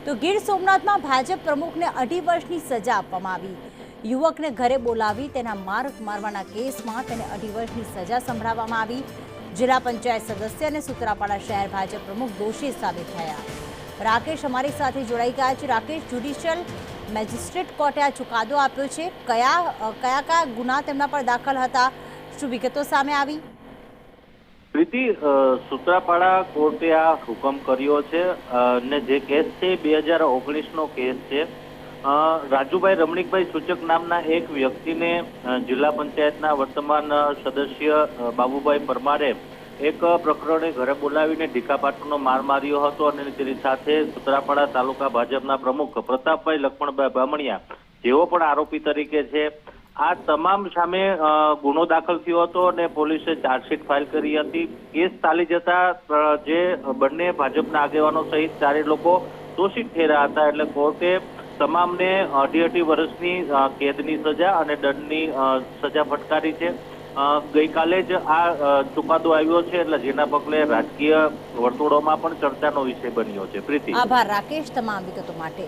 તો ગીર સોમનાથમાં ભાજપ પ્રમુખને 2.5 વર્ષની સજા આપવામાં આવી। યુવકને ઘરે બોલાવી તેના માર મારવાના કેસમાં તેને 2.5 વર્ષની સજા સંભળાવવામાં આવી। જિલ્લા પંચાયત સદસ્ય અને સુત્રાપાડા શહેર ભાજપ પ્રમુખ દોષી સાબિત થયા। રાકેશ અમારી સાથે જોડાઈ ગયા છે। રાકેશ, જ્યુડિશિયલ મેજિસ્ટ્રેટ કોર્ટે આ ચુકાદો આપ્યો છે, કયા ગુના તેમના પર દાખલ હતા, શું વિગતો સામે આવી? પ્રીતિ, સુત્રાપાડા કોર્ટે આ હુકમ કર્યો છે ને જે કેસ છે 2019નો કેસ છે। રાજુભાઈ રમણીકભાઈ સૂચક નામના એક વ્યક્તિને જિલ્લા પંચાયતના વર્તમાન સદસ્ય બાબુભાઈ પરમારે એક પ્રકરણે ઘરે બોલાવીને ઢીકાપાટનો માર માર્યો હતો અને તેની સાથે સુત્રાપાડા તાલુકા ભાજપના પ્રમુખ પ્રતાપભાઈ લક્ષ્મણભાઈ બામણિયા, જેઓ પણ આરોપી તરીકે છે, આ તમામ સામે ગુનો દાખલ થયો હતો અને પોલીસે ચાર્જશીટ ફાઇલ કરી હતી। કેસ ચાલી જતા જે બંને ભાજપના આગેવાનો સહિત 4 લોકો દોષિત ઠેર્યા હતા, એટલે કોર્ટે તમામને 2.5 વર્ષની કેદની સજા અને દંડની સજા ફટકારી છે। ગઈકાલે જ આ ચુકાદો આવ્યો છે, એટલે જેના પગલે રાજકીય વર્તુળોમાં પણ ચર્ચાનો વિષય બન્યો છે। પ્રીતિ, આભાર રાકેશ તમામ વિગતો માટે।